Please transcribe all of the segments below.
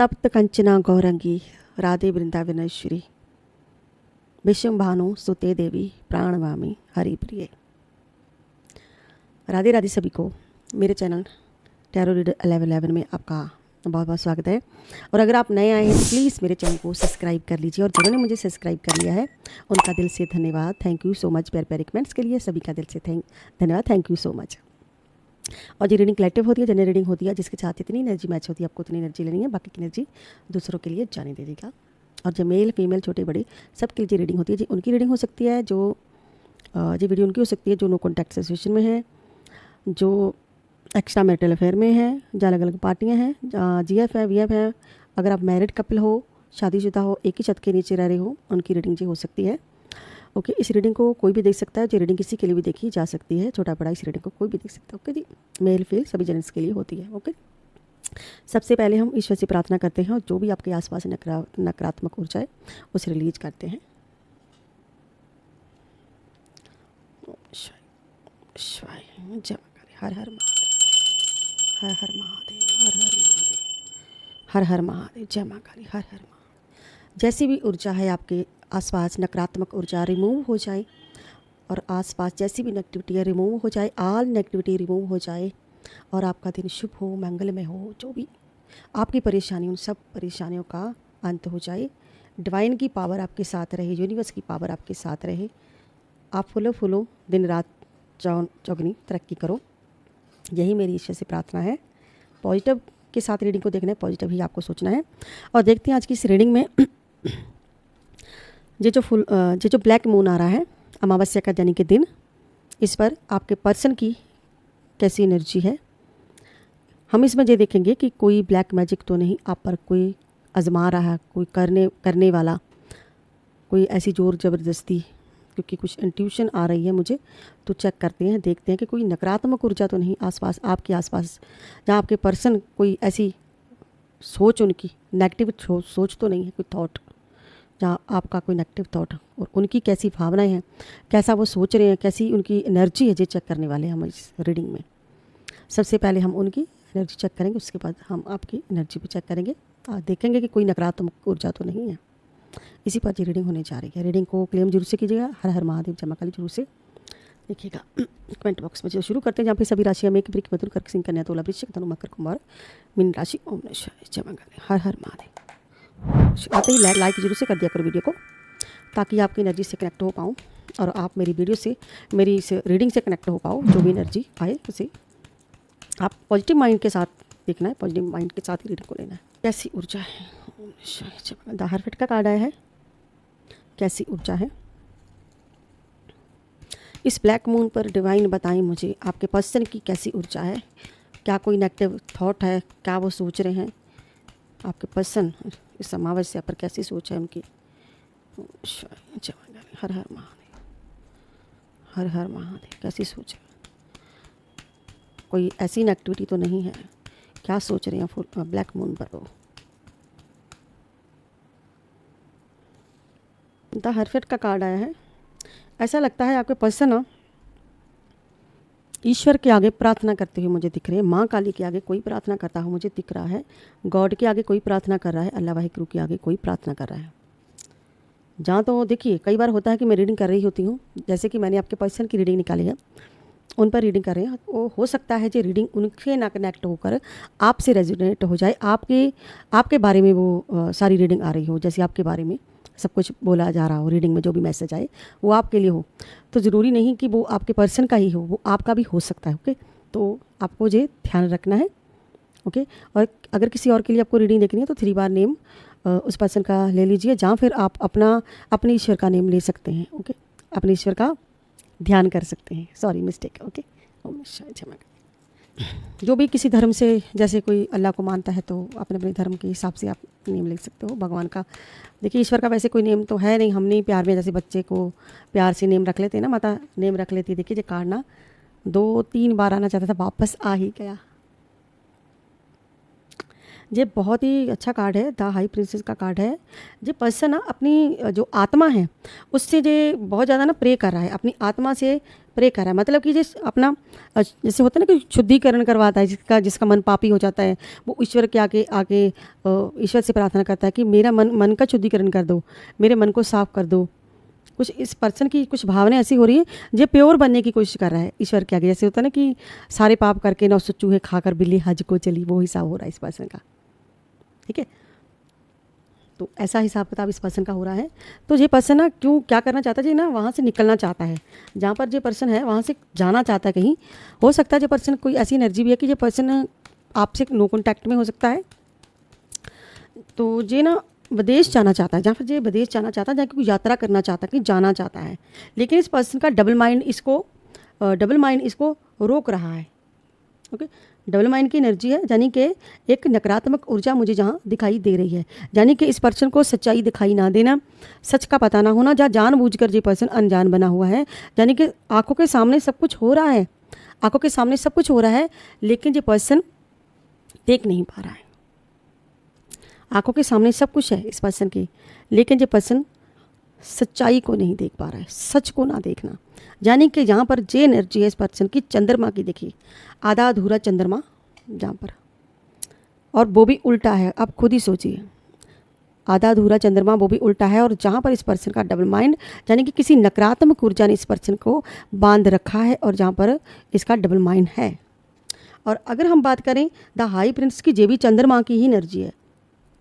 तप्त कंचना गौरंगी राधे वृंदावनेश्वरी विश्व भानु सुते देवी प्राणवामी हरि प्रिय। राधे राधे सभी को मेरे चैनल टैरो रीडर 1111 में आपका बहुत बहुत स्वागत है। और अगर आप नए आए हैं तो प्लीज़ मेरे चैनल को सब्सक्राइब कर लीजिए, और जिन्होंने मुझे सब्सक्राइब कर लिया है उनका दिल से धन्यवाद। Thank you so much. प्यार प्यारे कमेंट्स के लिए सभी का दिल से धन्यवाद। Thank you so much. और ये रीडिंग कलेक्टिव होती है, जनरल रीडिंग होती है, जिसके साथ इतनी एनर्जी मैच होती है आपको उतनी एनर्जी लेनी है, बाकी की एनर्जी दूसरों के लिए जाने दे देगा। और जो मेल फीमेल छोटे बड़े सबके लिए रीडिंग होती है, जी उनकी रीडिंग हो सकती है जो ये वीडियो उनकी हो सकती है जो नो कॉन्टैक्ट सिचुएशन में है, जो एक्स्ट्रा मैरिटल अफेयर में है, जहाँ अलग अलग पार्टियाँ हैं, जीएफ है, वीएफ है। अगर आप मैरिड कपल हो, शादीशुदा हो, एक ही छत के नीचे रह रहे हो, उनकी रीडिंग जी हो सकती है। ओके, इस रीडिंग को कोई भी देख सकता है। जो रीडिंग किसी के लिए भी देखी जा सकती है, छोटा बड़ा इस रीडिंग को कोई भी देख सकता है। ओके जी, मेल फील सभी जेंट्स के लिए होती है। ओके, सबसे पहले हम ईश्वर से प्रार्थना करते हैं और जो भी आपके आसपास नकारात्मक ऊर्जा है उसे रिलीज करते हैं। हर हर महादेव, हर हर महादेव, हर हर महादेव, हर हर महादेव, जय मां काली, हर हर महादेव। जैसी भी ऊर्जा है आपके आसपास नकारात्मक ऊर्जा रिमूव हो जाए, और आसपास जैसी भी नेगेटिविटी है रिमूव हो जाए, ऑल नेगेटिविटी रिमूव हो जाए, और आपका दिन शुभ हो, मंगलमय हो। जो भी आपकी परेशानी, उन सब परेशानियों का अंत हो जाए। डिवाइन की पावर आपके साथ रहे, यूनिवर्स की पावर आपके साथ रहे। आप फूलो दिन रात चौगनी तरक्की करो, यही मेरी ईश्वर से प्रार्थना है। पॉजिटिव के साथ रीडिंग को देखना है, पॉजिटिव ही आपको सोचना है। और देखते हैं आज की इस रीडिंग में ये जो ब्लैक मून आ रहा है अमावस्या का यानी कि दिन, इस पर आपके पर्सन की कैसी एनर्जी है। हम इसमें ये देखेंगे कि कोई ब्लैक मैजिक तो नहीं आप पर कोई आजमा रहा है, कोई करने वाला, कोई ऐसी जोर ज़बरदस्ती, क्योंकि कुछ इंट्यूशन आ रही है मुझे, तो चेक करते हैं, देखते हैं कि कोई नकारात्मक ऊर्जा तो नहीं आसपास, आपके आसपास, जहाँ आपके पर्सन कोई ऐसी सोच, उनकी नेगेटिव सोच तो नहीं है, कोई थॉट, जहाँ आपका कोई नेगेटिव थॉट, और उनकी कैसी भावनाएं हैं, कैसा वो सोच रहे हैं, कैसी उनकी एनर्जी है, ये चेक करने वाले हैं हम इस रीडिंग में। सबसे पहले हम उनकी एनर्जी चेक करेंगे, उसके बाद हम आपकी एनर्जी भी चेक करेंगे, देखेंगे कि कोई नकारात्मक ऊर्जा तो नहीं है। इसी पर ये रीडिंग होने जा रही है। रीडिंग को क्लेम जरूर से कीजिएगा, हर हर महादेव, जय मां काली जरूर से देखिएगा कमेंट बॉक्स में। जो शुरू करते हैं जहाँ पे सभी राशियाँ में एक ब्रिक मधुर कर्क सिंह कन्या तुला वृश्चिक धनु मकर कुंभ मीन राशि। ओम नमः शिवाय, जय मां काली, हर हर महादेव। आते ही लाइक जरूर से कर दिया करो वीडियो को, ताकि आपकी एनर्जी से कनेक्ट हो पाऊँ और आप मेरी वीडियो से, मेरी इस रीडिंग से कनेक्ट हो पाओ। जो भी एनर्जी आए उसे आप पॉजिटिव माइंड के साथ देखना है, पॉजिटिव माइंड के साथ ही रीडिंग को लेना है। कैसी ऊर्जा है, द हरफिट का कार्ड आया है। कैसी ऊर्जा है इस ब्लैक मून पर, डिवाइन बताएं मुझे आपके पर्सन की कैसी ऊर्जा है। क्या कोई नेगेटिव थॉट है, क्या वो सोच रहे हैं आपके पर्सन, इस अमावस्या पर कैसी सोच है उनकी। हर हर महादेव, हर हर महादेव, कैसी सोच है, कोई ऐसी नेगेटिविटी तो नहीं है, क्या सोच रहे हैं ब्लैक मून पर वो। द हरफिट का कार्ड आया है। ऐसा लगता है आपके पर्सन ना ईश्वर के आगे प्रार्थना करते हुए मुझे दिख रहे हैं। माँ काली के आगे कोई प्रार्थना करता हुआ मुझे दिख रहा है। गॉड के आगे कोई प्रार्थना कर रहा है, अल्लाह वाहिगुरु के आगे कोई प्रार्थना कर रहा है। जहाँ तो देखिए कई बार होता है कि मैं रीडिंग कर रही होती हूँ, जैसे कि मैंने आपके पर्सन की रीडिंग निकाली है, उन पर रीडिंग कर रहे हैं, वो हो सकता है जो रीडिंग उनके ना कनेक्ट होकर आपसे रेजोनेट हो जाए, आपके बारे में वो सारी रीडिंग आ रही हो, जैसे आपके बारे में सब कुछ बोला जा रहा हो रीडिंग में, जो भी मैसेज आए वो आपके लिए हो। तो ज़रूरी नहीं कि वो आपके पर्सन का ही हो, वो आपका भी हो सकता है। ओके, तो आपको ये ध्यान रखना है। ओके, और अगर किसी और के लिए आपको रीडिंग देखनी है तो 3 बार नेम उस पर्सन का ले लीजिए, जहाँ फिर आप अपने ईश्वर का नेम ले सकते हैं। ओके, अपने ईश्वर का ध्यान कर सकते हैं। Sorry mistake. ओके, जो भी किसी धर्म से, जैसे कोई अल्लाह को मानता है तो अपने अपने धर्म के हिसाब से आप नेम लिख सकते हो। भगवान का देखिए, ईश्वर का वैसे कोई नेम तो है नहीं, हम नहीं प्यार में जैसे बच्चे को प्यार से नेम रख लेते हैं ना, माता नेम रख लेती है। देखिए ये कार्ड ना 2-3 बार आना चाहता था, वापस आ ही गया। ये बहुत ही अच्छा कार्ड है, द हाई प्रिंसेस का कार्ड है। ये पर्सन ना अपनी जो आत्मा है उससे ये बहुत ज़्यादा ना प्रे कर रहा है, अपनी आत्मा से प्रे कर रहा है। मतलब कि जिस अपना जैसे होता है ना कि शुद्धिकरण करवाता है, जिसका मन पापी हो जाता है, वो ईश्वर के आगे आगे ईश्वर से प्रार्थना करता है कि मेरा मन का शुद्धिकरण कर दो, मेरे मन को साफ कर दो। कुछ इस पर्सन की कुछ भावनाएं ऐसी हो रही है, जो प्योर बनने की कोशिश कर रहा है ईश्वर के आगे। जैसे होता है ना कि सारे पाप करके 900 चूहे खाकर बिल्ली हज को चली, वो हिसाब हो रहा है इस पर्सन का। ठीक है, तो ऐसा हिसाब किताब इस पर्सन का हो रहा है। तो ये पर्सन ना क्या करना चाहता है जी, ना वहाँ से निकलना चाहता है, जहाँ पर जो पर्सन है वहाँ से जाना चाहता है कहीं। हो सकता है जो पर्सन कोई ऐसी एनर्जी भी है कि जो पर्सन आपसे नो कॉन्टैक्ट में हो सकता है। तो ये ना विदेश जाना चाहता है, जहाँ पर ये विदेश जाना चाहता है, जहाँ कोई यात्रा करना चाहता है, कि जाना चाहता है। लेकिन इस पर्सन का डबल माइंड इसको रोक रहा है। ओके, डबल माइंड की एनर्जी है, यानी कि एक नकारात्मक ऊर्जा मुझे जहाँ दिखाई दे रही है। यानी कि इस पर्सन को सच्चाई दिखाई ना देना, सच का पता ना होना, जहाँ जानबूझकर ये पर्सन अनजान बना हुआ है। यानी कि आंखों के सामने सब कुछ हो रहा है, आंखों के सामने सब कुछ हो रहा है, लेकिन ये पर्सन देख नहीं पा रहा है। आंखों के सामने सब कुछ है इस पर्सन की, लेकिन ये पर्सन सच्चाई को नहीं देख पा रहा है, सच को ना देखना। यानी कि यहाँ पर जे एनर्जी है इस पर्सन की चंद्रमा की, देखिए आधा अधूरा चंद्रमा जहाँ पर, और वो भी उल्टा है। आप खुद ही सोचिए, आधा अधूरा चंद्रमा वो भी उल्टा है, और जहाँ पर इस पर्सन का डबल माइंड, यानी कि किसी नकारात्मक ऊर्जा ने इस पर्सन को बांध रखा है, और जहाँ पर इसका डबल माइंड है। और अगर हम बात करें द हाई प्रिंस की, ये भी चंद्रमा की ही एनर्जी है।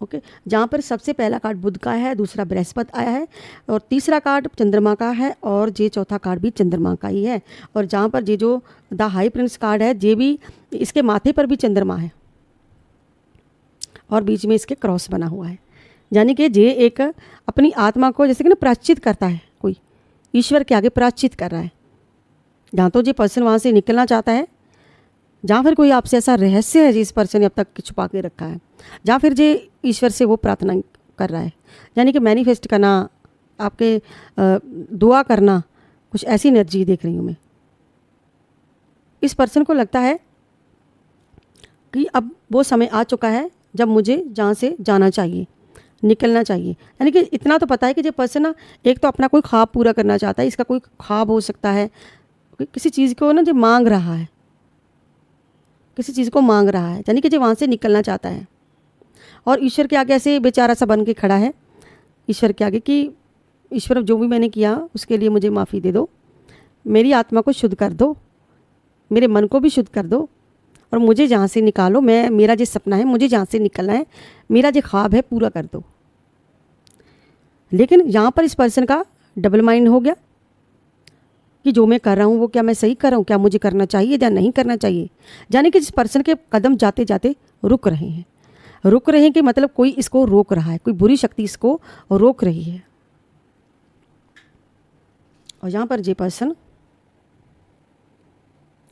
ओके, जहाँ पर सबसे पहला कार्ड बुध का है, दूसरा बृहस्पति आया है, और तीसरा कार्ड चंद्रमा का है, और ये चौथा कार्ड भी चंद्रमा का ही है। और जहाँ पर ये जो द हाई प्रिंस कार्ड है, ये भी इसके माथे पर भी चंद्रमा है, और बीच में इसके क्रॉस बना हुआ है। यानी कि ये एक अपनी आत्मा को जैसे कि ना प्रायश्चित करता है, कोई ईश्वर के आगे प्रायश्चित कर रहा है। जहाँ तो ये पर्सन वहाँ से निकलना चाहता है, जहाँ फिर कोई आपसे ऐसा रहस्य है जिस पर्सन ने अब तक छुपा के रखा है, जहाँ फिर जे ईश्वर से वो प्रार्थना कर रहा है, यानी कि मैनिफेस्ट करना, आपके दुआ करना, कुछ ऐसी एनर्जी देख रही हूँ मैं। इस पर्सन को लगता है कि अब वो समय आ चुका है जब मुझे जहाँ से जाना चाहिए, निकलना चाहिए। यानी कि इतना तो पता है कि जो पर्सन ना एक तो अपना कोई ख्वाब पूरा करना चाहता है, इसका कोई ख्वाब हो सकता है, किसी चीज़ को ना जो मांग रहा है, किसी चीज़ को मांग रहा है, यानी कि जो वहाँ से निकलना चाहता है। और ईश्वर के आगे ऐसे बेचारा सा बन के खड़ा है ईश्वर के आगे कि ईश्वर जो भी मैंने किया उसके लिए मुझे माफ़ी दे दो, मेरी आत्मा को शुद्ध कर दो, मेरे मन को भी शुद्ध कर दो, और मुझे जहाँ से निकालो, मेरा जो सपना है, मुझे जहाँ से निकलना है, मेरा जो ख्वाब है पूरा कर दो। लेकिन यहाँ पर इस पर्सन का डबल माइंड हो गया कि जो मैं कर रहा हूँ वो क्या मैं सही कर रहा हूँ, क्या मुझे करना चाहिए या नहीं करना चाहिए। यानी कि जिस पर्सन के कदम जाते जाते रुक रहे हैं कि मतलब कोई इसको रोक रहा है, कोई बुरी शक्ति इसको रोक रही है। और यहाँ पर ये पर्सन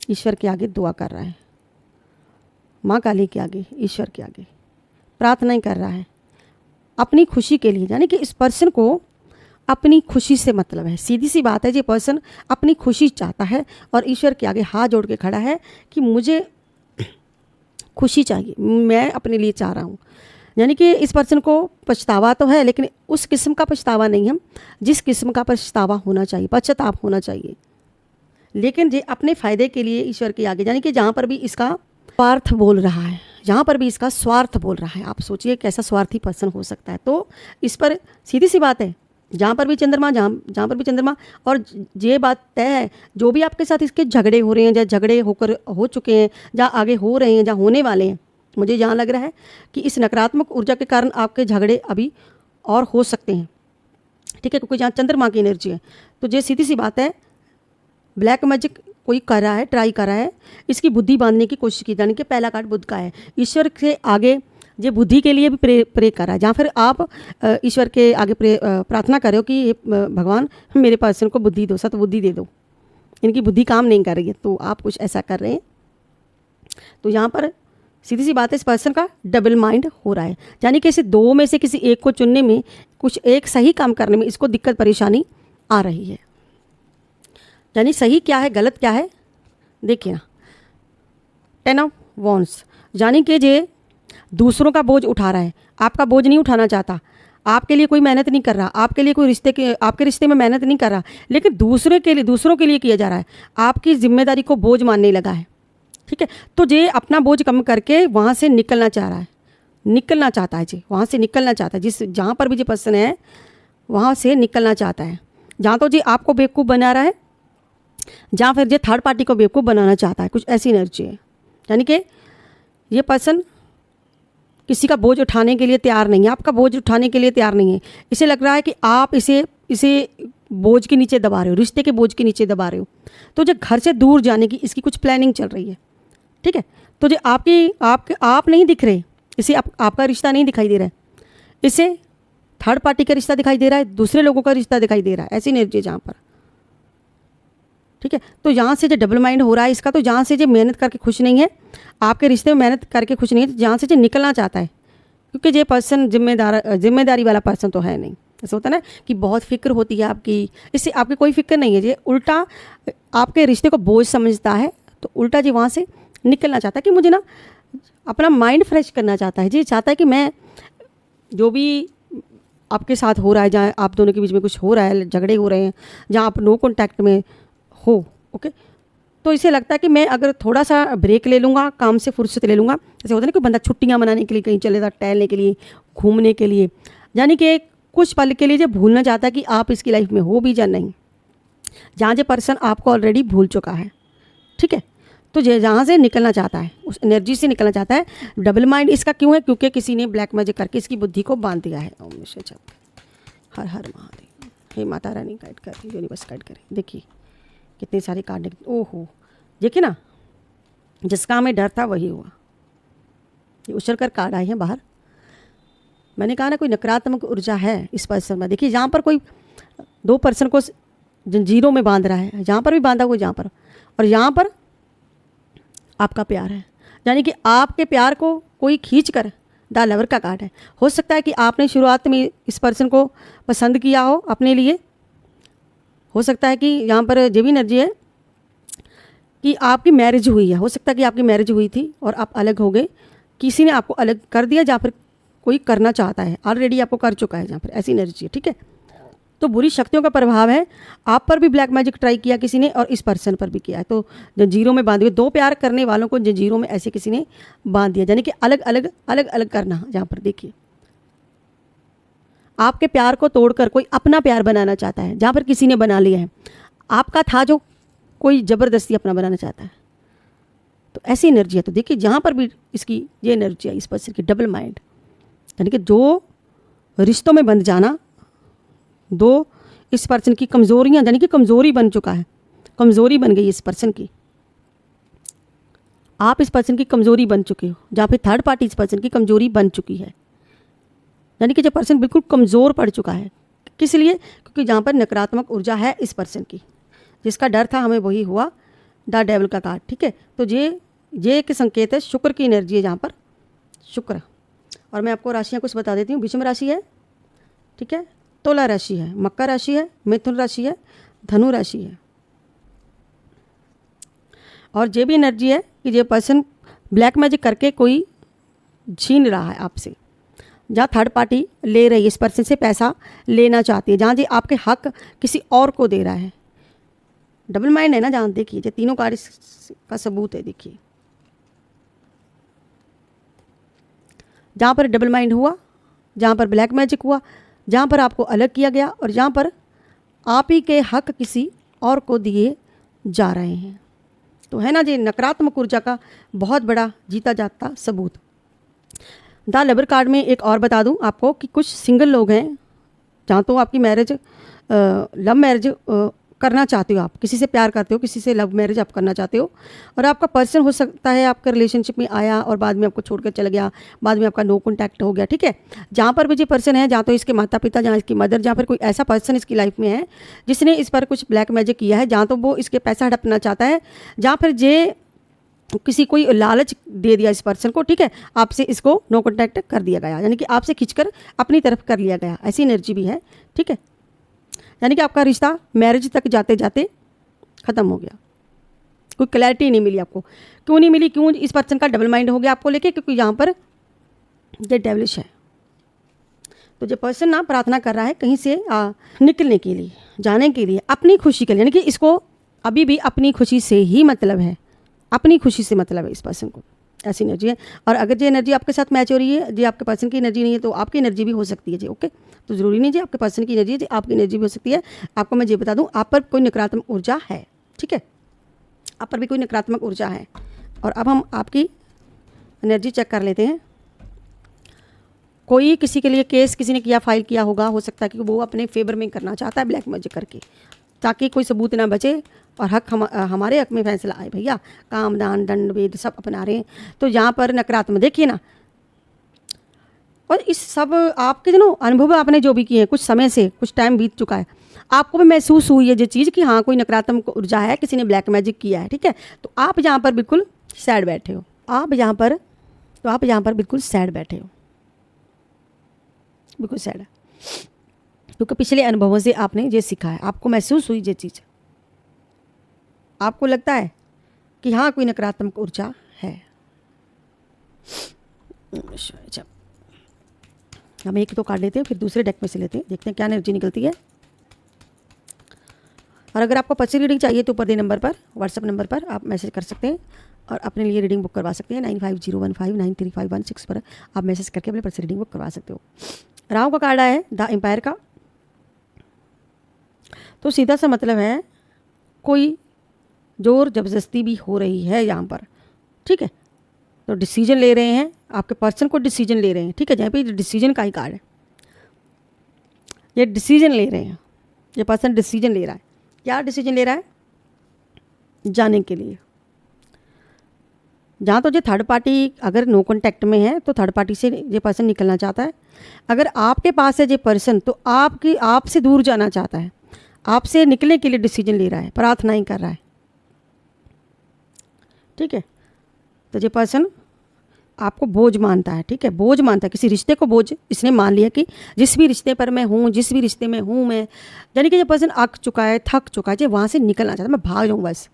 ईश्वर के आगे दुआ कर रहा है, माँ काली के आगे, ईश्वर के आगे प्रार्थनाएं कर रहा है अपनी खुशी के लिए। यानी कि इस पर्सन को अपनी खुशी से मतलब है, सीधी सी बात है, ये पर्सन अपनी खुशी चाहता है और ईश्वर के आगे हाथ जोड़ के खड़ा है कि मुझे खुशी चाहिए, मैं अपने लिए चाह रहा हूँ। यानी कि इस पर्सन को पछतावा तो है, लेकिन उस किस्म का पछतावा नहीं है जिस किस्म का पछतावा होना चाहिए, पश्चाताप होना चाहिए। लेकिन ये अपने फ़ायदे के लिए ईश्वर के आगे, यानी कि जहाँ पर भी इसका स्वार्थ बोल रहा है, जहाँ पर भी इसका स्वार्थ बोल रहा है, आप सोचिए कैसा स्वार्थी पर्सन हो सकता है। तो इस पर सीधी सी बात है, जहाँ पर भी चंद्रमा, जहाँ पर भी चंद्रमा। और ये बात तय है, जो भी आपके साथ इसके झगड़े हो रहे हैं, या झगड़े हो चुके हैं, जहाँ आगे हो रहे हैं, जहाँ होने वाले हैं, मुझे जहाँ लग रहा है कि इस नकारात्मक ऊर्जा के कारण आपके झगड़े अभी और हो सकते हैं। ठीक है, क्योंकि जहाँ चंद्रमा की एनर्जी है, तो ये सीधी सी बात है, ब्लैक मैजिक कोई कर रहा है, ट्राई कर रहा है, इसकी बुद्धि बांधने की कोशिश की। यानी कि पहला कार्ड बुध का है, ईश्वर के आगे ये बुद्धि के लिए भी प्रे कर रहा है। जहाँ फिर आप ईश्वर के आगे प्रार्थना कर रहे हो कि भगवान मेरे पर्सन को बुद्धि दो, सतबुद्धि दे दो, इनकी बुद्धि काम नहीं कर रही है, तो आप कुछ ऐसा कर रहे हैं। तो यहाँ पर सीधी सी बात है, इस पर्सन का डबल माइंड हो रहा है। यानी कि इसे दो में से किसी एक को चुनने में, कुछ एक सही काम करने में इसको दिक्कत परेशानी आ रही है। यानी सही क्या है, गलत क्या है, देखिए ना, 10 ऑफ वॉन्ड्स। यानी कि ये दूसरों का बोझ उठा रहा है, आपका बोझ नहीं उठाना चाहता, आपके लिए कोई मेहनत नहीं कर रहा, आपके लिए कोई आपके रिश्ते में मेहनत नहीं कर रहा, लेकिन दूसरों के लिए किया जा रहा है, आपकी जिम्मेदारी को बोझ मानने लगा है। ठीक है, तो ये अपना बोझ कम करके वहाँ से निकलना चाह रहा है, निकलना चाहता है जी, वहाँ से निकलना चाहता है। जहाँ पर भी जो पर्सन है वहाँ से निकलना चाहता है। जहाँ तो जी आपको बेवकूफ़ बना रहा है, जहाँ फिर जो थर्ड पार्टी को बेवकूफ़ बनाना चाहता है, कुछ ऐसी एनर्जी है। यानी कि ये पर्सन किसी का बोझ उठाने के लिए तैयार नहीं है, आपका बोझ उठाने के लिए तैयार नहीं है। इसे लग रहा है कि आप इसे बोझ के नीचे दबा रहे हो, रिश्ते के बोझ के नीचे दबा रहे हो। तो जो घर से दूर जाने की इसकी कुछ प्लानिंग चल रही है। ठीक है, तो जो आप नहीं दिख रहे, इसे आपका रिश्ता नहीं दिखाई दे रहा है, इसे थर्ड पार्टी का रिश्ता दिखाई दे रहा है, दूसरे लोगों का रिश्ता दिखाई दे रहा है, ऐसी एनर्जी है जहाँ पर। ठीक है, तो यहाँ से जो डबल माइंड हो रहा है इसका, तो जहाँ से जो मेहनत करके खुश नहीं है, आपके रिश्ते में मेहनत करके खुश नहीं है, जहाँ से जो निकलना चाहता है, क्योंकि ये पर्सन जिम्मेदारी वाला पर्सन तो है नहीं। ऐसा होता है ना कि बहुत फिक्र होती है आपकी, इससे आपकी कोई फिक्र नहीं है, ये उल्टा आपके रिश्ते को बोझ समझता है, तो उल्टा जी वहाँ से निकलना चाहता है कि मुझे ना अपना माइंड फ्रेश करना चाहता है जी, चाहता है कि मैं जो भी आपके साथ हो रहा है, जहाँ आप दोनों के बीच में कुछ हो रहा है, झगड़े हो रहे हैं, जहाँ आप नो कॉन्टैक्ट में हो, ओके, तो इसे लगता है कि मैं अगर थोड़ा सा ब्रेक ले लूँगा, काम से फुर्सत ले लूँगा, जैसे होता है ना कोई बंदा छुट्टियाँ मनाने के लिए कहीं चले जाता, टहलने के लिए, घूमने के लिए, यानी कि कुछ पल के लिए जो भूलना चाहता है कि आप इसकी लाइफ में हो भी या नहीं, जहाँ जो पर्सन आपको ऑलरेडी भूल चुका है। ठीक है, तो जहाँ से निकलना चाहता है, उस एनर्जी से निकलना चाहता है। डबल माइंड इसका क्यों है? क्योंकि किसी ने ब्लैक मैजिक करके इसकी बुद्धि को बांध दिया है। ओम निश्चय जप, हर हर महादेव, हे माता रानी गाइड कर, यूनिवर्स गाइड करे। देखिए कितने सारे कार्ड, ओहो देखिए ना, जिसका हमें डर था वही हुआ। ये उछल कर कार्ड आए हैं बाहर। मैंने कहा ना कोई नकारात्मक ऊर्जा है इस पर्सन में। देखिए जहाँ पर कोई दो पर्सन को जंजीरों में बांध रहा है, जहाँ पर भी बांधा हुआ, जहाँ पर, और यहाँ पर आपका प्यार है, यानी कि आपके प्यार को कोई खींच कर, द लवर का कार्ड है। हो सकता है कि आपने शुरुआत में इस पर्सन को पसंद किया हो अपने लिए, हो सकता है कि यहाँ पर ये भी एनर्जी है कि आपकी मैरिज हुई है, हो सकता है कि आपकी मैरिज हुई थी और आप अलग हो गए, किसी ने आपको अलग कर दिया, जहाँ पर कोई करना चाहता है, ऑलरेडी आपको कर चुका है, जहाँ पर ऐसी एनर्जी है। ठीक है, तो बुरी शक्तियों का प्रभाव है, आप पर भी ब्लैक मैजिक ट्राई किया किसी ने और इस पर्सन पर भी किया है। तो जंजीरों में बांध दिए, दो प्यार करने वालों को जंजीरों में ऐसे किसी ने बांध दिया, यानी कि अलग अलग करना। जहाँ पर देखिए आपके प्यार को तोड़कर कोई अपना प्यार बनाना चाहता है, जहाँ पर किसी ने बना लिया है, आपका था जो कोई ज़बरदस्ती अपना बनाना चाहता है। तो ऐसी एनर्जी है। तो देखिए जहाँ पर भी इसकी ये एनर्जी है इस पर्सन की, डबल माइंड, यानी कि दो रिश्तों में बंध जाना, दो इस पर्सन की कमज़ोरियाँ, यानी कि कमज़ोरी बन चुका है, कमज़ोरी बन गई इस पर्सन की, आप इस पर्सन की कमज़ोरी बन चुके हो, जहाँ पे थर्ड पार्टी इस पर्सन की कमज़ोरी बन चुकी है, यानी कि जो पर्सन बिल्कुल कमज़ोर पड़ चुका है। किस लिए? क्योंकि जहाँ पर नकारात्मक ऊर्जा है इस पर्सन की, जिसका डर था हमें वही हुआ, द डेविल का कार्ड। ठीक है, तो ये एक संकेत है, शुक्र की एनर्जी है, जहाँ पर शुक्र। और मैं आपको राशियाँ कुछ बता देती हूँ। विषम राशि है, ठीक है, तुला राशि है, मकर राशि है, मिथुन राशि है, धनु राशि है। और ये भी एनर्जी है कि ये पर्सन ब्लैक मैजिक करके कोई छीन रहा है आपसे, जहाँ थर्ड पार्टी ले रही है इस पर्सन से, पैसा लेना चाहती है, जहाँ जी आपके हक किसी और को दे रहा है। डबल माइंड है ना, जहाँ देखिए ये तीनों कार्ड का सबूत है। देखिए जहाँ पर डबल माइंड हुआ, जहाँ पर ब्लैक मैजिक हुआ, जहाँ पर आपको अलग किया गया, और जहाँ पर आप ही के हक किसी और को दिए जा रहे हैं। तो है ना जी नकारात्मक ऊर्जा का बहुत बड़ा जीता जाता सबूत। द लवर कार्ड में एक और बता दूं आपको कि कुछ सिंगल लोग हैं, जहाँ तो आपकी मैरिज लव मैरिज करना चाहते हो, आप किसी से प्यार करते हो, किसी से लव मैरिज आप करना चाहते हो, और आपका पर्सन हो सकता है आपका रिलेशनशिप में आया और बाद में आपको छोड़कर चला गया, बाद में आपका नो कॉन्टैक्ट हो गया। ठीक है, जहाँ पर भी ये पर्सन है, जहाँ तो इसके माता पिता, जहाँ इसकी मदर, जहाँ पर कोई ऐसा पर्सन इसकी लाइफ में है जिसने इस पर कुछ ब्लैक मैजिक किया है, जहाँ तो वो इसके पैसा हड़पना चाहता है, जहाँ पर ये किसी कोई लालच दे दिया इस पर्सन को, ठीक है, आपसे इसको नो कॉन्टैक्ट कर दिया गया, यानी कि आपसे खींचकर अपनी तरफ कर लिया गया, ऐसी एनर्जी भी है। ठीक है, यानी कि आपका रिश्ता मैरिज तक जाते जाते ख़त्म हो गया, कोई क्लैरिटी नहीं मिली आपको। क्यों नहीं मिली? क्यों? इस पर्सन का डबल माइंड हो गया आपको लेके, क्योंकि यहाँ पर ये डेविलिश है। तो जो पर्सन ना प्रार्थना कर रहा है कहीं से निकलने के लिए, जाने के लिए, अपनी खुशी के लिए, यानी कि इसको अभी भी अपनी खुशी से ही मतलब है, अपनी खुशी से मतलब है इस पर्सन को, ऐसी एनर्जी है। और अगर ये एनर्जी आपके साथ मैच हो रही है, जी आपके पर्सन की एनर्जी नहीं है, तो आपकी एनर्जी भी हो सकती है जी। ओके, तो ज़रूरी नहीं जी आपके पर्सन की एनर्जी है जी, आपकी एनर्जी भी हो सकती है। आपको मैं ये बता दूँ, आप पर कोई नकारात्मक ऊर्जा है, ठीक है, आप पर भी कोई नकारात्मक ऊर्जा है। और अब हम आपकी एनर्जी चेक कर लेते हैं। कोई किसी के लिए केस किसी ने किया, फाइल किया होगा, हो सकता है कि वो अपने फेवर में करना चाहता है ब्लैक मैजिक करके, ताकि कोई सबूत ना बचे और हक हमारे हक में फैसला आए। भैया काम दान दंड वेद सब अपना रहे हैं, तो यहाँ पर नकारात्मक देखिए ना। और इस सब आपके जो अनुभव आपने जो भी किए हैं, कुछ समय से कुछ टाइम बीत चुका है, आपको भी महसूस हुई है ये चीज़ कि हाँ कोई नकारात्मक ऊर्जा है, किसी ने ब्लैक मैजिक किया है, ठीक है। तो आप यहाँ पर बिल्कुल सैड बैठे हो, आप यहाँ पर बिल्कुल सैड बैठे हो, बिल्कुल सैड है, क्योंकि पिछले अनुभवों से आपने ये सीखा है, आपको महसूस हुई ये चीज़, आपको लगता है कि हाँ कोई नकारात्मक ऊर्जा है। अच्छा, हम एक तो काट लेते हैं, फिर दूसरे डेक में से लेते हैं, देखते हैं क्या एनर्जी निकलती है। और अगर आपको पर्सनल रीडिंग चाहिए तो ऊपर दे नंबर पर, व्हाट्सएप नंबर पर आप मैसेज कर सकते हैं और अपने लिए रीडिंग बुक करवा सकते हैं। 9501593516 पर आप मैसेज करके अपने पर्सनल रीडिंग बुक करवा सकते हो। राहु का कार्ड आया है द एम्पायर का, तो सीधा सा मतलब है कोई जोर जबरदस्ती भी हो रही है यहाँ पर, ठीक है। तो डिसीजन ले रहे हैं, आपके पर्सन को डिसीजन ले रहे हैं, ठीक है। जहाँ पे डिसीजन का ही कार्ड है, ये डिसीजन ले रहे हैं, ये पर्सन डिसीजन ले रहा है। क्या डिसीजन ले रहा है? जाने के लिए। जहाँ तो ये थर्ड पार्टी अगर नो कॉन्टैक्ट में है तो थर्ड पार्टी से ये पर्सन निकलना चाहता है। अगर आपके पास है ये पर्सन तो आपसे दूर जाना चाहता है, आपसे निकलने के लिए डिसीजन ले रहा है, प्रार्थनाएं कर रहा है, ठीक है। तो ये पर्सन आपको बोझ मानता है, ठीक है, बोझ मानता है, किसी रिश्ते को बोझ इसने मान लिया कि जिस भी रिश्ते पर मैं हूँ, जिस भी रिश्ते में हूँ मैं, यानी कि ये पर्सन अक चुका है, थक चुका है, जो वहाँ से निकलना चाहता है, मैं भाग जाऊँ बस,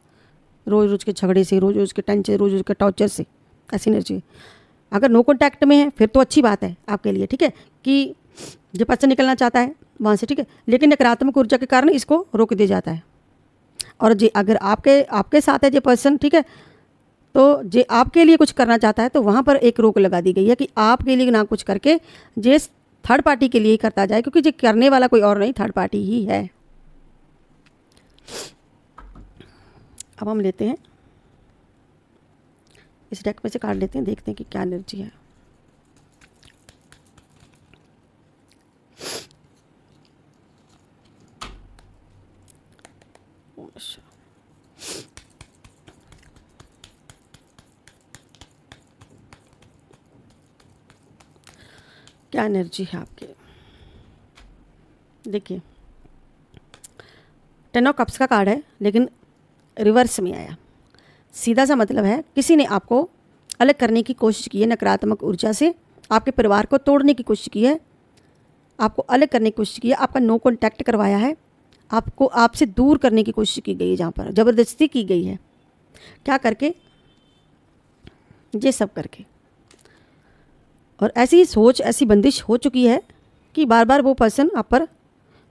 रोज़ रोज़ के झगड़े से, रोज़ रोज़ के टेंशन, रोज़ रोज़ के टॉर्चर से, ऐसी एनर्जी। अगर नो कॉन्टैक्ट में है फिर तो अच्छी बात है आपके लिए, ठीक है, कि जो पर्सन निकलना चाहता है वहाँ से, ठीक है। लेकिन नकारात्मक ऊर्जा के कारण इसको रोक दिया जाता है। और जी अगर आपके साथ है जो पर्सन, ठीक है, तो जे आपके लिए कुछ करना चाहता है तो वहाँ पर एक रोक लगा दी गई है कि आपके लिए ना कुछ करके जे थर्ड पार्टी के लिए ही करता जाए, क्योंकि जे करने वाला कोई और नहीं, थर्ड पार्टी ही है। अब हम लेते हैं इस डेक में से कार्ड लेते हैं, देखते हैं कि क्या एनर्जी है। क्या एनर्जी है आपके? देखिए 10 ऑफ कप्स का कार्ड है, लेकिन रिवर्स में आया। सीधा सा मतलब है किसी ने आपको अलग करने की कोशिश की है नकारात्मक ऊर्जा से, आपके परिवार को तोड़ने की कोशिश की है, आपको अलग करने की कोशिश की है, आपका नो कॉन्टैक्ट करवाया है, आपको आपसे दूर करने की कोशिश की गई है, जहाँ पर ज़बरदस्ती की गई है। क्या करके? ये सब करके। और ऐसी सोच, ऐसी बंदिश हो चुकी है कि बार बार वो पर्सन आप पर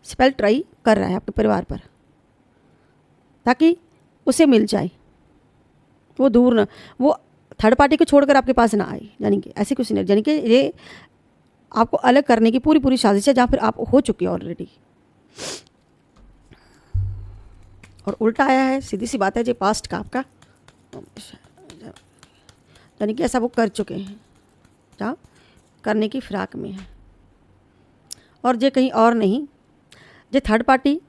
स्पेल ट्राई कर रहा है, आपके परिवार पर, ताकि उसे मिल जाए, वो दूर ना, वो थर्ड पार्टी को छोड़कर आपके पास ना आए, यानी कि ऐसी कुछ नहीं, यानी कि ये आपको अलग करने की पूरी पूरी साजिश है, जहाँ फिर आप हो चुके हैं ऑलरेडी। और उल्टा आया है, सीधी सी बात है, जो पास्ट का आपका, यानी कि ऐसा वो कर चुके हैं, जहाँ करने की फिराक में है। और जे कहीं और नहीं, जे third party,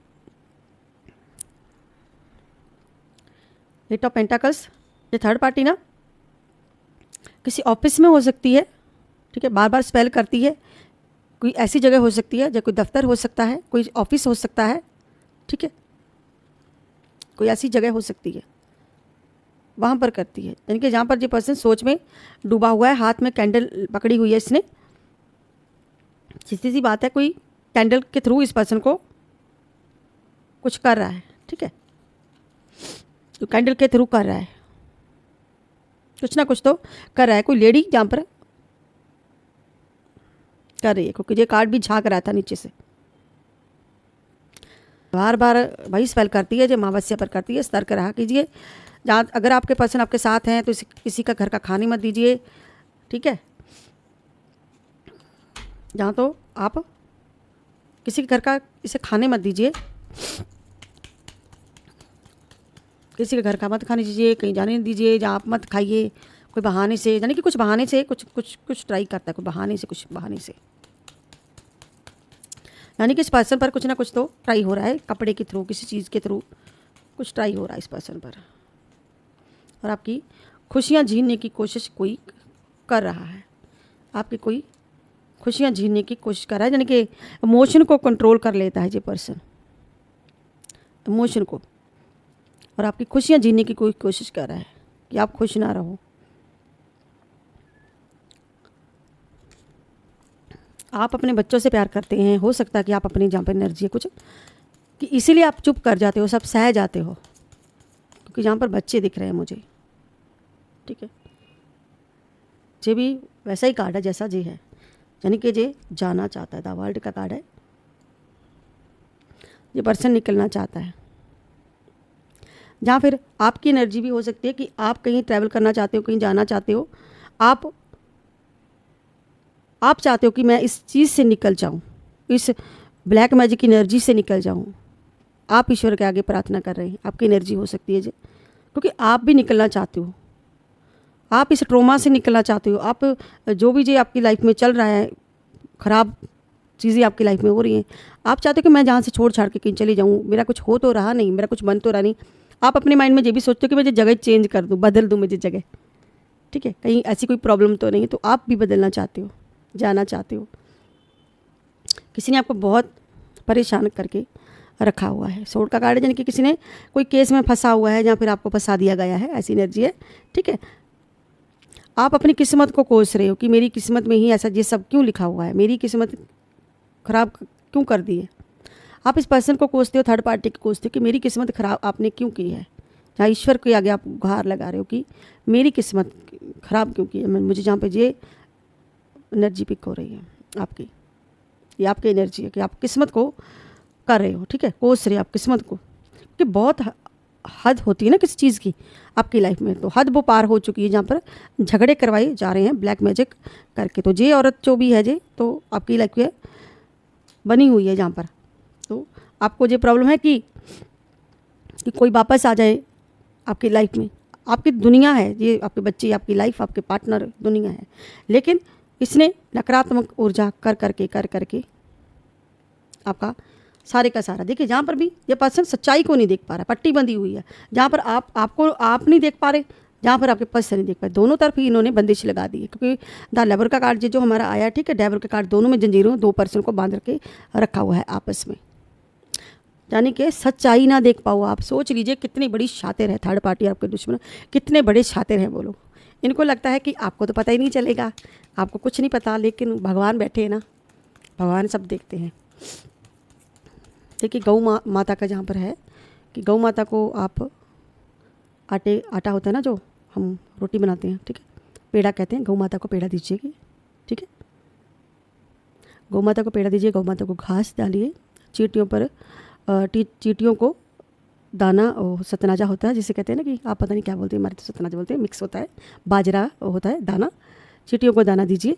eight of pentacles, ये थर्ड पार्टी ना किसी ऑफिस में हो सकती है, ठीक है, बार बार स्पेल करती है, कोई ऐसी जगह हो सकती है, जो कोई दफ्तर हो सकता है, कोई ऑफिस हो सकता है, ठीक है, कोई ऐसी जगह हो सकती है, वहाँ पर करती है। यानी कि जहाँ पर ये पर्सन सोच में डूबा हुआ है, हाथ में कैंडल पकड़ी हुई है इसने, सीधी सी बात है, कोई कैंडल के थ्रू इस पर्सन को कुछ कर रहा है, ठीक है, तो कैंडल के थ्रू कर रहा है, कुछ ना कुछ तो कर रहा है। कोई लेडी जहाँ पर कर रही है, क्योंकि ये कार्ड भी झाँक रहा था नीचे से। बार बार वही स्पेल करती है जो अमावस्या पर करती है। सतर्क रहा कीजिए। जहाँ अगर आपके पर्सन आपके साथ हैं तो किसी का घर का खाने मत दीजिए, ठीक है। जहाँ तो आप किसी के घर का इसे खाने मत दीजिए, किसी के घर का मत खाने दीजिए, कहीं जाने नहीं दीजिए, जहाँ आप मत खाइए। कोई बहाने से, यानी कि कुछ बहाने से कुछ ट्राई करता है, कोई बहाने से, कुछ बहाने से, यानी कि इस पर्सन पर कुछ ना कुछ तो ट्राई हो रहा है, कपड़े के थ्रू, किसी चीज़ के थ्रू कुछ ट्राई हो रहा है इस पर्सन पर, और आपकी खुशियाँ छीनने की कोशिश कोई कर रहा है। आपकी कोई खुशियाँ छीनने की कोशिश कर रहा है, यानी कि इमोशन को कंट्रोल कर लेता है ये पर्सन, इमोशन को, और आपकी खुशियाँ छीनने की कोई कोशिश कर रहा है कि आप खुश ना रहो। आप अपने बच्चों से प्यार करते हैं, हो सकता है कि आप अपनी जहाँ पर एनर्जी है कुछ कि इसीलिए आप चुप कर जाते हो, सब सह जाते हो, क्योंकि जहाँ पर बच्चे दिख रहे हैं मुझे, ठीक है। ये भी वैसा ही कार्ड है जैसा ये है, यानी कि ये जाना चाहता है, द वर्ल्ड का कार्ड है। ये पर्सन निकलना चाहता है, जहाँ फिर आपकी एनर्जी भी हो सकती है कि आप कहीं ट्रैवल करना चाहते हो, कहीं जाना चाहते हो, आप चाहते हो कि मैं इस चीज़ से निकल जाऊं, इस ब्लैक मैजिक की एनर्जी से निकल जाऊं। आप ईश्वर के आगे प्रार्थना कर रहे हैं, आपकी एनर्जी हो सकती है जी, क्योंकि आप भी निकलना चाहते हो, आप इस ट्रोमा से निकलना चाहते हो। आप जो भी जी आपकी लाइफ में चल रहा है, ख़राब चीज़ें आपकी लाइफ में हो रही हैं, आप चाहते हो कि मैं जहाँ से छोड़ छाड़ के कहीं चली जाऊँ, मेरा कुछ हो तो रहा नहीं, मेरा कुछ बन तो रहा नहीं। आप अपने माइंड में ये भी सोचते हो कि मैं जगह चेंज कर दूँ, बदल दूँ मुझे जगह, ठीक है, कहीं ऐसी कोई प्रॉब्लम तो नहीं। तो आप भी बदलना चाहते हो, जाना चाहते हो। किसी ने आपको बहुत परेशान करके रखा हुआ है। सोर्ड का कार्ड, यानी कि किसी ने कोई केस में फंसा हुआ है, या फिर आपको फंसा दिया गया है, ऐसी एनर्जी है, ठीक है। आप अपनी किस्मत को कोस रहे हो कि मेरी किस्मत में ही ऐसा ये सब क्यों लिखा हुआ है, मेरी किस्मत ख़राब क्यों कर दी है। आप इस पर्सन को कोसते हो, थर्ड पार्टी को कोसते हो कि मेरी किस्मत ख़राब आपने क्यों की है। जहाँ ईश्वर के आगे आप गुहार लगा रहे हो कि मेरी किस्मत ख़राब क्यों की है। मुझे जहाँ पे ये एनर्जी पिक हो रही है आपकी, ये आपकी एनर्जी है कि आप किस्मत को कर रहे हो, ठीक है, कोस रहे हो आप किस्मत को, कि बहुत हद होती है ना किसी चीज़ की आपकी लाइफ में, तो हद वो पार हो चुकी है जहाँ पर झगड़े करवाए जा रहे हैं ब्लैक मैजिक करके। तो ये औरत जो भी है जे, तो आपकी लाइफ में बनी हुई है जहाँ पर, तो आपको ये प्रॉब्लम है कि कोई वापस आ जाए आपकी लाइफ में। आपकी दुनिया है ये, आपके बच्चे, आपकी लाइफ, आपके पार्टनर, दुनिया है, लेकिन इसने नकारात्मक ऊर्जा कर करके आपका सारे का सारा, देखिए जहाँ पर भी ये पर्सन सच्चाई को नहीं देख पा रहा, पट्टी बंधी हुई है। जहाँ पर आप नहीं देख पा रहे, जहाँ पर आपके पर्सन नहीं देख पाए, दोनों तरफ ही इन्होंने बंदिश लगा दी है। क्योंकि द लेबर का कार्ड जो हमारा आया, ठीक है, डेवर का कार्ड, दोनों में जंजीरों, दो पर्सन को बांध के रखा हुआ है आपस में, यानी कि सच्चाई ना देख पाओ आप। सोच लीजिए कितनी बड़ी शातिर है थर्ड पार्टी, आपके दुश्मन कितने बड़े शातिर हैं वो लोग। इनको लगता है कि आपको तो पता ही नहीं चलेगा, आपको कुछ नहीं पता, लेकिन भगवान बैठे हैं ना, भगवान सब देखते हैं। देखिए गौ माता का जहाँ पर है कि गौ माता को आप आटा होता है ना जो हम रोटी बनाते हैं, ठीक है, पेड़ा कहते हैं, गौ माता को पेड़ा दीजिएगी, ठीक है, गौ माता को पेड़ा दीजिए, गौ माता को घास डालिए, चींटियों पर चींटियों को दाना, और सतनाजा होता है जिसे कहते हैं ना कि आप पता नहीं क्या बोलते हैं, हमारे तो सतनाजा बोलते हैं, मिक्स होता है, बाजरा होता है दाना, चींटियों को दाना दीजिए।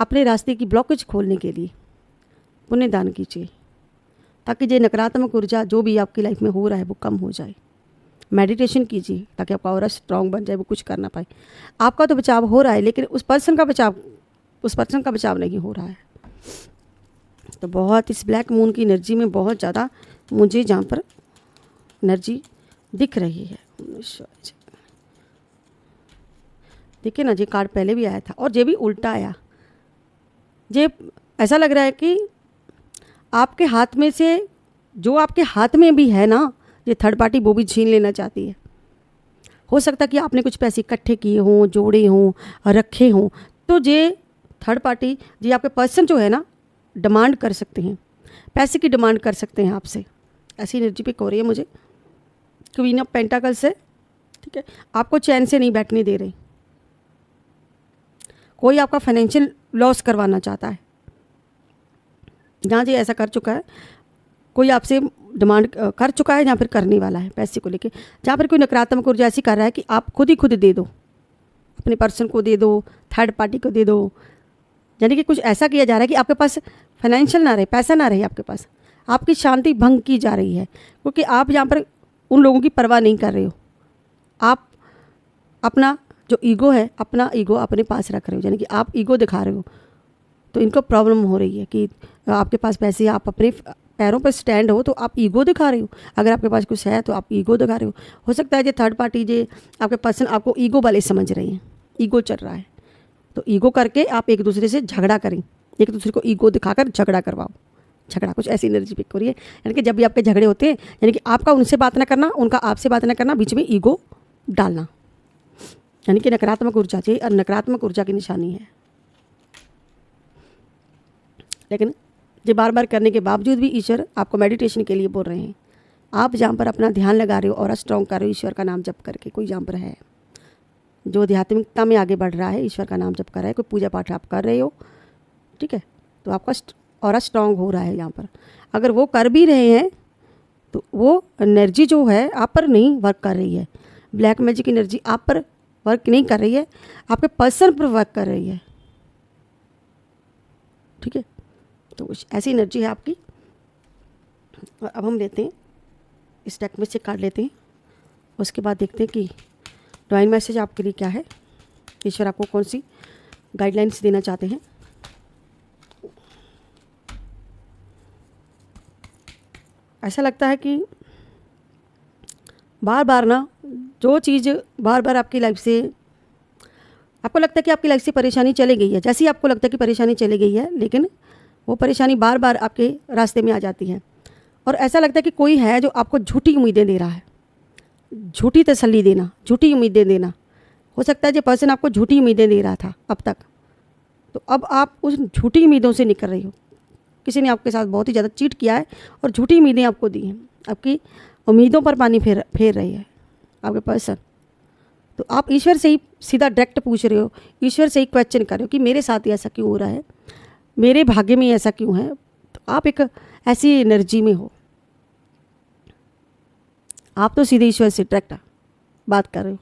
अपने रास्ते की ब्लॉकेज खोलने के लिए पुण्य दान कीजिए, ताकि ये नकारात्मक ऊर्जा जो भी आपकी लाइफ में हो रहा है वो कम हो जाए। मेडिटेशन कीजिए ताकि आपका ऑरा स्ट्रांग बन जाए, वो कुछ कर ना पाए। आपका तो बचाव हो रहा है, लेकिन उस पर्सन का बचाव नहीं हो रहा है। तो बहुत इस ब्लैक मून की एनर्जी में बहुत ज़्यादा मुझे जहाँ पर एनर्जी दिख रही है। देखिए ना, ये कार्ड पहले भी आया था और ये भी उल्टा आया। ये ऐसा लग रहा है कि आपके हाथ में से, जो आपके हाथ में भी है ना, ये थर्ड पार्टी वो भी छीन लेना चाहती है। हो सकता है कि आपने कुछ पैसे इकट्ठे किए हों, जोड़े हों, रखे हों, तो ये थर्ड पार्टी, ये आपके पर्सन जो है ना, डिमांड कर सकते हैं, पैसे की डिमांड कर सकते हैं आपसे। ऐसी एनर्जी पिक हो रही है मुझे, क्वीन ऑफ पेंटाकल से, ठीक है, आपको चैन से नहीं बैठने दे रहे। कोई आपका फाइनेंशियल लॉस करवाना चाहता है। जहाँ जी ऐसा कर चुका है, कोई आपसे डिमांड कर चुका है, जहाँ फिर करने वाला है पैसे को लेके, जहाँ पर कोई नकारात्मक ऊर्जा ऐसी कर रहा है कि आप खुद ही खुद दे दो, अपने पर्सन को दे दो, थर्ड पार्टी को दे दो। यानी कि कुछ ऐसा किया जा रहा है कि आपके पास फाइनेंशियल ना रहे, पैसा ना रहे आपके पास, आपकी शांति भंग की जा रही है, क्योंकि आप यहाँ पर उन लोगों की परवाह नहीं कर रहे हो। आप अपना जो ईगो है, अपना ईगो अपने पास रख रहे हो, यानी कि आप ईगो दिखा रहे हो। तो इनको प्रॉब्लम हो रही है कि आपके पास पैसे, आप अपने पैरों पर स्टैंड हो तो आप ईगो दिखा रहे हो। अगर आपके पास कुछ है तो आप ईगो दिखा रहे हो सकता है जो थर्ड पार्टी जो आपके पर्सन आपको ईगो वाले समझ रहे हैं, ईगो चल रहा है, तो ईगो करके आप एक दूसरे से झगड़ा करें, एक दूसरे को ईगो दिखाकर झगड़ा करवाओ। झगड़ा कुछ ऐसी एनर्जी पिक हो रही है, यानी कि जब भी आपके झगड़े होते हैं, यानी कि आपका उनसे बात ना करना, उनका आपसे बात ना करना, बीच में ईगो डालना, यानी कि नकारात्मक ऊर्जा चाहिए और नकारात्मक ऊर्जा की निशानी है। लेकिन ये बार बार करने के बावजूद भी ईश्वर आपको मेडिटेशन के लिए बोल रहे हैं। आप जहाँ पर अपना ध्यान लगा रहे हो और स्ट्रॉन्ग कर रहे हो ईश्वर का नाम जप करके, कोई जहाँ पर है जो आध्यात्मिकता में आगे बढ़ रहा है, ईश्वर का नाम जप कर रहा है, कोई पूजा पाठ आप कर रहे हो, ठीक है, तो आपका और स्ट्रॉन्ग हो रहा है यहाँ पर। अगर वो कर भी रहे हैं तो वो एनर्जी जो है आप पर नहीं वर्क कर रही है, ब्लैक मैजिक एनर्जी आप पर वर्क नहीं कर रही है, आपके पर्सन पर वर्क कर रही है, ठीक है। तो ऐसी एनर्जी है आपकी। और अब हम लेते हैं इस डेक में से कार्ड लेते हैं, उसके बाद देखते हैं कि डिवाइन मैसेज आपके लिए क्या है, ईश्वर आपको कौन सी गाइडलाइंस देना चाहते हैं। ऐसा लगता है कि बार बार ना जो चीज़ बार बार आपकी लाइफ से, आपको लगता है कि आपकी लाइफ से परेशानी चली गई है, जैसे ही आपको लगता है कि परेशानी चली गई है, लेकिन वो परेशानी बार बार आपके रास्ते में आ जाती है। और ऐसा लगता है कि कोई है जो आपको झूठी उम्मीदें दे रहा है, झूठी तसल्ली देना, झूठी उम्मीदें देना। हो सकता है जो पर्सन आपको झूठी उम्मीदें दे रहा था अब तक, तो अब आप उस झूठी उम्मीदों से निकल रही हो। किसी ने आपके साथ बहुत ही ज़्यादा चीट किया है और झूठी उम्मीदें आपको दी हैं, आपकी उम्मीदों पर पानी फेर रही है आपके पर्सन। तो आप ईश्वर से ही सीधा डायरेक्ट पूछ रहे हो, ईश्वर से ही क्वेश्चन कर रहे हो कि मेरे साथ ही ऐसा क्यों हो रहा है, मेरे भाग्य में ऐसा क्यों है। तो आप एक ऐसी एनर्जी में हो, आप तो सीधे ईश्वर से डायरेक्ट बात कर रहे हो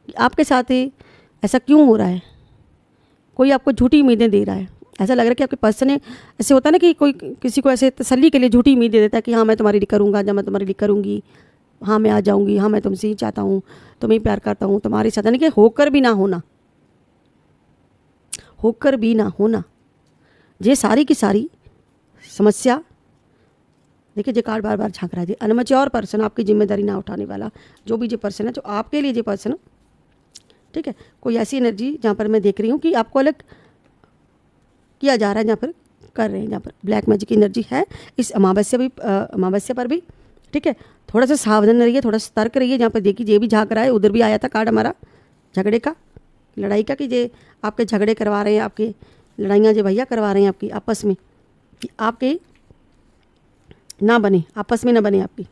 कि आपके साथ ही ऐसा क्यों हो रहा है, कोई आपको झूठी उम्मीदें दे रहा है। ऐसा लग रहा है कि आपके पर्सन है, ऐसे होता है ना कि कोई किसी को ऐसे तसल्ली के लिए झूठी उम्मीद दे देता है कि हाँ मैं तुम्हारे लिए करूँगा, जब मैं तुम्हारे लिए करूँगी, हाँ मैं आ जाऊँगी, हाँ मैं तुमसे ही चाहता हूँ, तुम्हें प्यार करता हूँ, तुम्हारे साथ, यानी कि होकर भी ना होना, होकर भी ना होना, ये सारी की सारी समस्या। देखिए जो कार्ड बार बार झांक रहा है, अनमच्योर पर्सन, आपकी जिम्मेदारी ना उठाने वाला, जो भी जो पर्सन है, जो आपके लिए जो पर्सन है, ठीक है। कोई ऐसी एनर्जी जहाँ पर मैं देख रही हूँ कि आपको अलग किया जा रहा है, जहाँ पर कर रहे हैं, जहाँ पर ब्लैक मैजिक की एनर्जी है इस अमावस्या पर भी, ठीक है। थोड़ा सा सावधान रहिए, थोड़ा सतर्क रहिए। जहाँ पर देखिए ये भी झांक रहा है, उधर भी आया था कार्ड हमारा झगड़े का, लड़ाई का, कि ये आपके झगड़े करवा रहे हैं, आपकी लड़ाइयाँ जो भैया करवा रहे हैं आपकी आपस में, कि आपके ना बने, आपस में ना बने, आपकी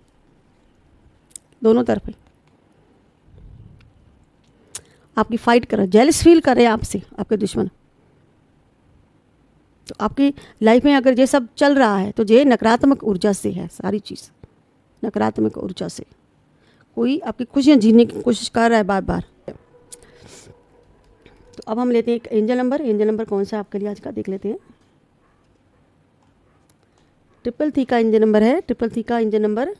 दोनों तरफ आपकी फाइट कर रहे, जेलस फील कर रहे हैं आपसे आपके दुश्मन। तो आपकी लाइफ में अगर ये सब चल रहा है तो ये नकारात्मक ऊर्जा से है, सारी चीज़ नकारात्मक ऊर्जा से। कोई आपकी खुशियाँ जीने की कोशिश कर रहा है बार बार। तो अब हम लेते हैं एक एंजल नंबर। एंजल नंबर कौन सा आपके लिए आज का देख लेते हैं। 333 का एंजल नंबर है, 333 का एंजल नंबर,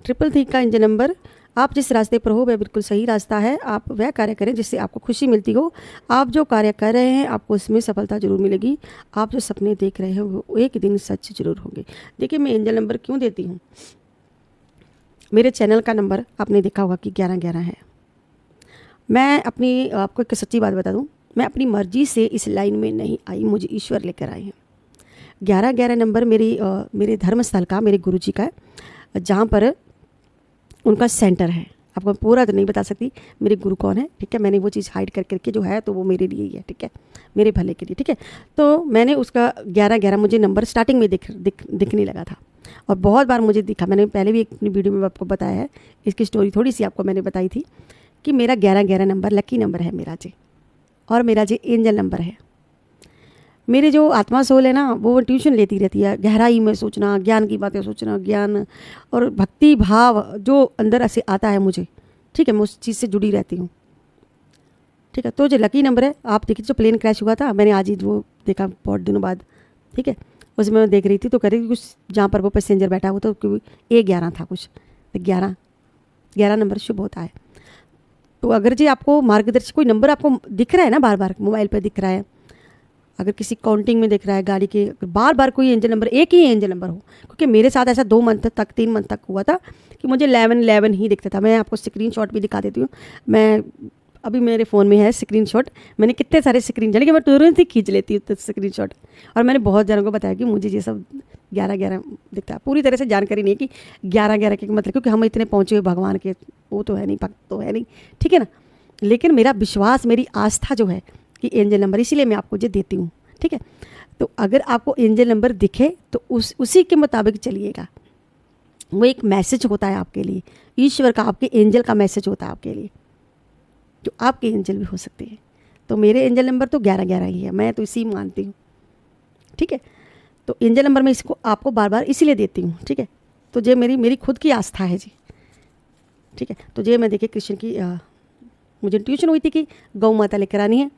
333 का एंजल नंबर। आप जिस रास्ते पर हो वह बिल्कुल सही रास्ता है। आप वह कार्य करें जिससे आपको खुशी मिलती हो। आप जो कार्य कर रहे हैं आपको उसमें सफलता जरूर मिलेगी। आप जो सपने देख रहे हैं वो एक दिन सच जरूर होंगे। देखिए मैं एंजल नंबर क्यों देती हूँ, मेरे चैनल का नंबर आपने देखा होगा कि 1111 है। मैं अपनी आपको एक सच्ची बात बता दूँ, मैं अपनी मर्जी से इस लाइन में नहीं आई, मुझे ईश्वर लेकर आए हैं। 1111 नंबर मेरे धर्म स्थल का, मेरे गुरुजी का, जहाँ पर उनका सेंटर है। आपको पूरा तो नहीं बता सकती मेरे गुरु कौन है, ठीक है। मैंने वो चीज़ हाइड करके जो है तो वो मेरे लिए ही है, ठीक है, मेरे भले के लिए, ठीक है। तो मैंने उसका 1111 मुझे नंबर स्टार्टिंग में दिखने लगा था और बहुत बार मुझे दिखा। मैंने पहले भी एक अपनी वीडियो में आपको बताया है, इसकी स्टोरी थोड़ी सी आपको मैंने बताई थी कि मेरा 1111 नंबर लकी नंबर है मेरा जी, और मेरा जो एंजल नंबर है। मेरे जो आत्मा सोल है ना, वो ट्यूशन लेती रहती है, गहराई में सोचना, ज्ञान की बातें सोचना, ज्ञान और भक्ति भाव जो अंदर से आता है मुझे, ठीक है, मैं उस चीज़ से जुड़ी रहती हूँ। ठीक है, तो जो लकी नंबर है, आप देखिए जो प्लेन क्रैश हुआ था, मैंने आज ही वो देखा बहुत दिनों बाद, ठीक है, उसमें मैं देख रही थी तो कह रही थी कुछ जहाँ पर वो पैसेंजर बैठा हुआ था तो A11 था कुछ, 11 नंबर शुभ होता है। तो अगर जी आपको मार्गदर्शी कोई नंबर आपको दिख रहा है ना, बार बार मोबाइल पर दिख रहा है, अगर किसी काउंटिंग में दिख रहा है गाड़ी के, अगर बार बार कोई एंजल नंबर, एक ही एंजल नंबर हो, क्योंकि मेरे साथ ऐसा 2 मंथ तक 3 मंथ तक हुआ था कि मुझे 11 ही दिखता था। मैं आपको स्क्रीनशॉट भी दिखा देती हूँ, मैं अभी मेरे फ़ोन में है स्क्रीनशॉट, मैंने कितने सारे स्क्रीन कि मैं तुरंत ही खींच लेती हूँ स्क्रीनशॉट। और मैंने बहुत जनों को बताया कि मुझे ये सब 11 दिखता है। पूरी तरह से जानकारी नहीं है कि 11 के मतलब, क्योंकि हम इतने पहुँचे हुए भगवान के वो तो है नहीं, भक्त तो है नहीं, ठीक है ना। लेकिन मेरा विश्वास, मेरी आस्था जो है कि एंजल नंबर, इसीलिए मैं आपको ये देती हूँ, ठीक है। तो अगर आपको एंजल नंबर दिखे तो उसी के मुताबिक चलिएगा। वो एक मैसेज होता है आपके लिए, ईश्वर का, आपके एंजल का मैसेज होता है आपके लिए, जो आपके एंजल भी हो सकते हैं। तो मेरे एंजल नंबर तो 11 ही है, मैं तो इसी मानती हूँ, ठीक है। तो एंजल नंबर मैं इसको आपको बार बार इसीलिए देती हूँ, ठीक है। तो ये मेरी खुद की आस्था है जी, ठीक है। तो ये मैं देखिए कृष्ण की मुझे ट्यूशन हुई थी कि गौ माता लेकर आनी है,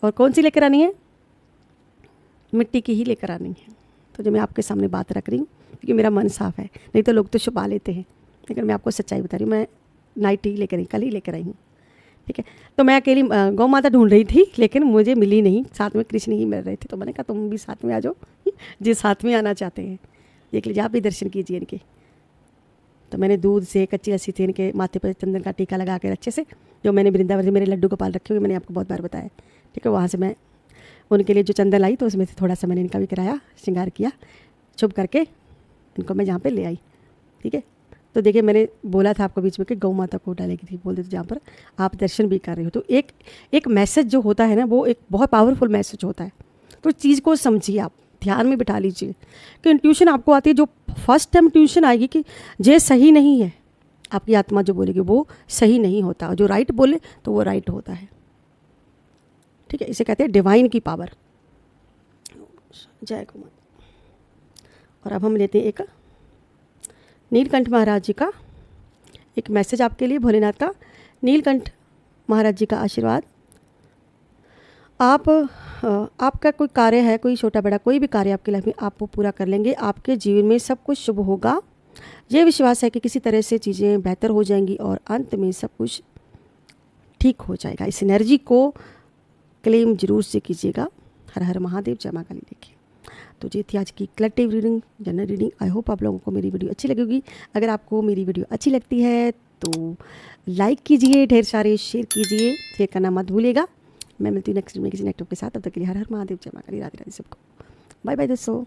और कौन सी लेकर आनी है, मिट्टी की ही लेकर आनी है। तो जो मैं आपके सामने बात रख रही हूँ, क्योंकि मेरा मन साफ़ है, नहीं तो लोग तो छुपा लेते हैं, लेकिन मैं आपको सच्चाई बता रही हूँ। मैं नाइट ही लेकर आई, कल ही लेकर आई हूँ, ठीक है। तो मैं अकेली गौ माता ढूंढ रही थी, लेकिन मुझे मिली नहीं, साथ में कृष्ण ही मिल रहे थे। तो मैंने कहा तुम भी साथ में आ जाओ जो साथ में आना चाहते हैं, देख लीजिए, आप भी दर्शन कीजिए इनके। तो मैंने दूध से, कच्ची लस्सी से, इनके माथे पर चंदन का टीका लगा कर अच्छे से, जो मैंने वृंदावन से मेरे लड्डू गोपाल रखे हुए, मैंने आपको बहुत बार बताया, ठीक है, वहाँ से मैं उनके लिए जो चंदन लाई, तो उसमें से थोड़ा सा मैंने इनका भी कराया, श्रृंगार किया, छुप करके इनको मैं जहाँ पे ले आई, ठीक है। तो देखिए मैंने बोला था आपको बीच में कि गौ माता को डालेगी थी, बोल देते जहाँ पर आप दर्शन भी कर रहे हो। तो एक मैसेज जो होता है ना, वो एक बहुत पावरफुल मैसेज होता है। तो चीज़ को समझिए, आप ध्यान में बिठा लीजिए कि इंट्यूशन आपको आती है, जो फर्स्ट टाइम ट्यूशन आएगी कि ये सही नहीं है, आपकी आत्मा जो बोलेगी वो सही नहीं होता, और जो राइट बोले तो वो राइट होता है, ठीक है। इसे कहते हैं डिवाइन की पावर। जय कुमार। और अब हम लेते हैं एक नीलकंठ महाराज जी का एक मैसेज आपके लिए, भोलेनाथ का। नीलकंठ महाराज जी का आशीर्वाद। आपका कोई कार्य है, कोई छोटा बड़ा कोई भी कार्य आपकी लाइफ में, आप वो पूरा कर लेंगे। आपके जीवन में सब कुछ शुभ होगा। ये विश्वास है कि किसी तरह से चीज़ें बेहतर हो जाएंगी और अंत में सब कुछ ठीक हो जाएगा। इस एनर्जी को क्लेम जरूर से कीजिएगा। हर हर महादेव, जय मां काली। देखिए, तो ये थी आज की collective reading, general reading. I hope आप लोगों को मेरी वीडियो अच्छी लगेगी। अगर आपको मेरी वीडियो अच्छी लगती है तो लाइक कीजिए, ढेर सारे शेयर कीजिए, शेयर करना मत भूलिएगा। मैं मिलती हूँ नेक्स्ट में किसी नेक्स्ट के साथ। तब तक के लिए हर हर महादेव, जय मां काली, राधे राधे सबको। बाय बाय दोस्तों।